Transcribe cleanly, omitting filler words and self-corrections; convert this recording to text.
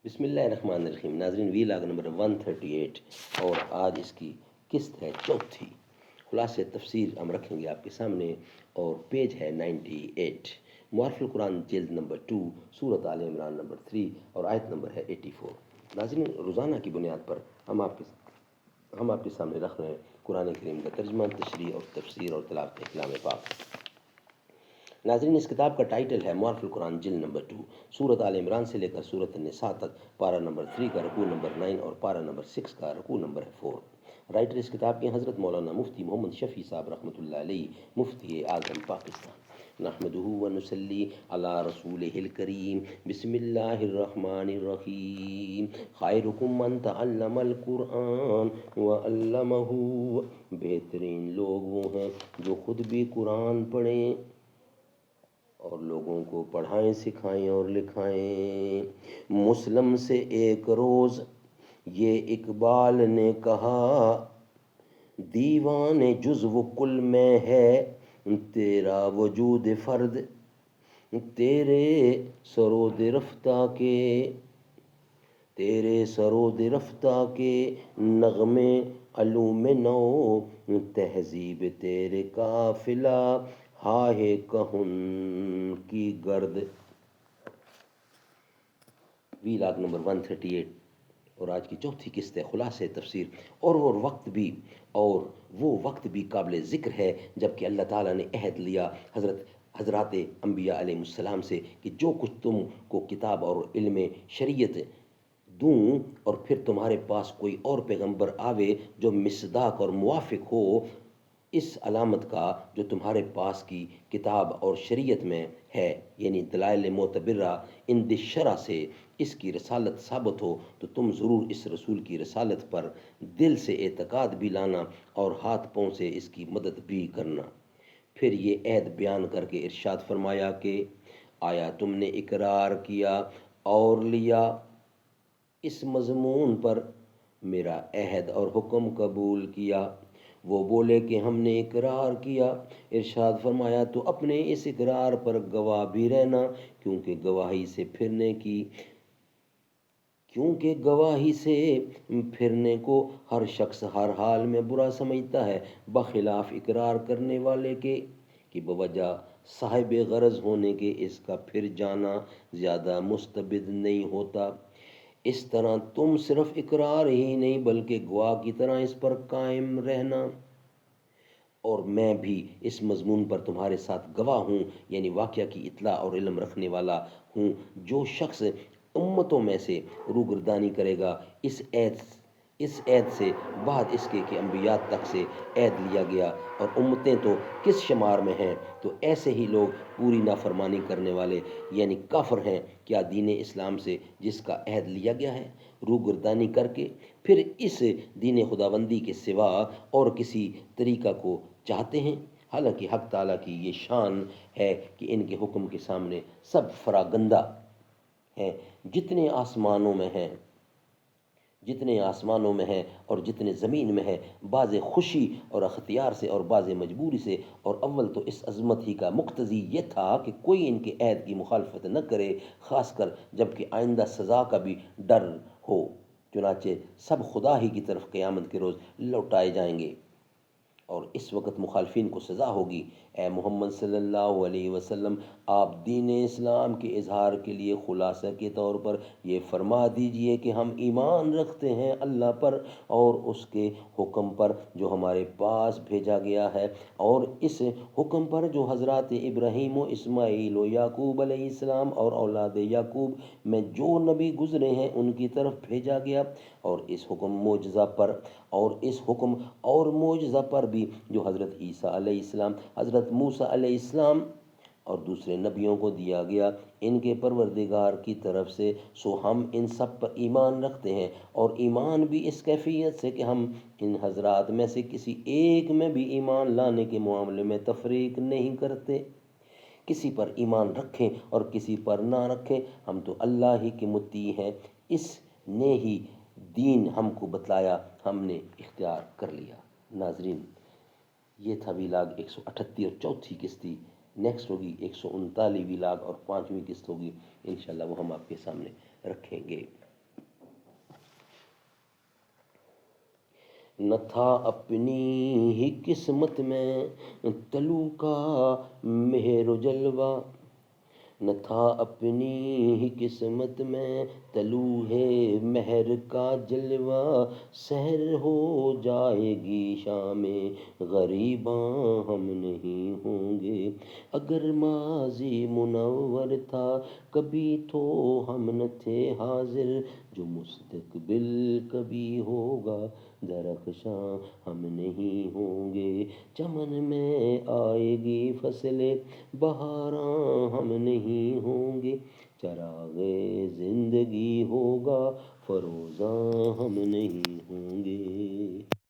بسم اللہ الرحمن الرحیم. ناظرین، وی لاگ نمبر 138 اور آج اس کی قسط ہے چوتھی. خلاصہ تفسیر ہم رکھیں گے آپ کے سامنے اور پیج ہے 98. معارف القرآن جلد نمبر 2، سورۃ آل عمران نمبر 3 اور آیت نمبر ہے 84. ناظرین، روزانہ کی بنیاد پر ہم آپ کے سامنے رکھ رہے ہیں قرآن کریم کا ترجمہ، تشریح اور تفسیر اور تلاوت کلام پاک. ناظرین، اس کتاب کا ٹائٹل ہے معارف القرآن جلد نمبر 2، سورۃ آل عمران سے لے کر سورۃ النساء تک، پارہ نمبر 3 کا رکوع نمبر 9 اور پارہ نمبر 6 کا رکوع نمبر 4. رائٹر اس کتاب کے حضرت مولانا مفتی محمد شفیع صاحب رحمۃ اللہ علیہ، مفتی اعظم پاکستان. نحمدہ ونصلی علی رسولہ الکریم. بسم اللہ الرحمن الرحیم. خیرکم من تعلم القرآن وعلمہ. بہترین لوگ وہ ہیں جو خود بھی قرآن پڑھیں اور لوگوں کو پڑھائیں، سکھائیں اور لکھائیں. مسلم سے ایک روز یہ اقبال نے کہا، دیوان جزو کل میں ہے تیرا وجود فرد. تیرے سرود رفتہ کے نغمے علوم نو، تہذیب تیرے قافلہ ہاہ کہن کی گرد. وی لاگ نمبر 138 اور آج کی چوتھی قسط ہے خلاصہ تفسیر. اور وہ وقت بھی قابل ذکر ہے جب کہ اللہ تعالیٰ نے عہد لیا حضرات انبیاء علیہ السلام سے کہ جو کچھ تم کو کتاب اور علم شریعت دوں اور پھر تمہارے پاس کوئی اور پیغمبر آوے جو مصداق اور موافق ہو اس علامت کا جو تمہارے پاس کی کتاب اور شریعت میں ہے، یعنی دلائل معتبرہ اند شرع سے اس کی رسالت ثابت ہو، تو تم ضرور اس رسول کی رسالت پر دل سے اعتقاد بھی لانا اور ہاتھ پاؤں سے اس کی مدد بھی کرنا. پھر یہ عہد بیان کر کے ارشاد فرمایا کہ آیا تم نے اقرار کیا اور لیا اس مضمون پر میرا عہد اور حکم قبول کیا؟ وہ بولے کہ ہم نے اقرار کیا. ارشاد فرمایا تو اپنے اس اقرار پر گواہ بھی رہنا، کیونکہ گواہی سے پھرنے کو ہر شخص ہر حال میں برا سمجھتا ہے، بخلاف اقرار کرنے والے کے کہ بوجہ صاحب غرض ہونے کے اس کا پھر جانا زیادہ مستبد نہیں ہوتا. اس طرح تم صرف اقرار ہی نہیں بلکہ گواہ کی طرح اس پر قائم رہنا. اور میں بھی اس مضمون پر تمہارے ساتھ گواہ ہوں، یعنی واقعہ کی اطلاع اور علم رکھنے والا ہوں. جو شخص امتوں میں سے روگردانی کرے گا اس عہد سے بعد اس کے کہ انبیاء تک سے عہد لیا گیا اور امتیں تو کس شمار میں ہیں، تو ایسے ہی لوگ پوری نافرمانی کرنے والے یعنی کافر ہیں. کیا دین اسلام سے جس کا عہد لیا گیا ہے روگردانی کر کے پھر اس دین خداوندی کے سوا اور کسی طریقہ کو چاہتے ہیں؟ حالانکہ حق تعالیٰ کی یہ شان ہے کہ ان کے حکم کے سامنے سب فراگندہ ہیں. جتنے آسمانوں میں ہیں اور جتنے زمین میں ہے، بعض خوشی اور اختیار سے اور بعض مجبوری سے. اور اول تو اس عظمت ہی کا مقتضی یہ تھا کہ کوئی ان کے عہد کی مخالفت نہ کرے، خاص کر جب کہ آئندہ سزا کا بھی ڈر ہو. چنانچہ سب خدا ہی کی طرف قیامت کے روز لوٹائے جائیں گے اور اس وقت مخالفین کو سزا ہوگی. اے محمد صلی اللہ علیہ وسلم، آپ دین اسلام کے اظہار کے لیے خلاصہ کے طور پر یہ فرما دیجئے کہ ہم ایمان رکھتے ہیں اللہ پر اور اس کے حکم پر جو ہمارے پاس بھیجا گیا ہے، اور اس حکم پر جو حضرات ابراہیم و اسماعیل و یعقوب علیہ السلام اور اولاد یعقوب میں جو نبی گزرے ہیں ان کی طرف بھیجا گیا، اور اس حکم اور معجزہ پر بھی جو حضرت عیسیٰ علیہ السلام، حضرت موسیٰ علیہ السلام اور دوسرے نبیوں کو دیا گیا ان کے پروردگار کی طرف سے. سو ہم ان سب پر ایمان رکھتے ہیں، اور ایمان بھی اس کیفیت سے کہ ہم ان حضرات میں سے کسی ایک میں بھی ایمان لانے کے معاملے میں تفریق نہیں کرتے. کسی پر ایمان رکھیں اور کسی پر نہ رکھیں، ہم تو اللہ ہی کے مطیع ہیں. اس نے ہی دین ہم کو بتلایا، ہم نے اختیار کر لیا. ناظرین، یہ تھا ویلاگ 138 اور چوتھی قسط. نیکسٹ ہوگی 139 ویلاگ اور 5ویں قسط ہوگی انشاءاللہ، وہ ہم آپ کے سامنے رکھیں گے. نہ تھا اپنی ہی قسمت میں طلوع کا مہر و جلوہ، نہ تھا اپنی ہی قسمت میں طلوع ہے مہر کا جلوہ، سحر ہو جائے گی شام غریباں ہم نہیں ہوں گے، اگر ماضی منور تھا کبھی تو ہم نہ تھے حاضر، جو مستقبل کبھی ہوگا درخشاں ہم نہیں ہوں گے، چمن میں آئے گی فصل بہاراں ہم نہیں ہوں گے، چراغ زندگی ہوگا فروزاں ہم نہیں ہوں گے۔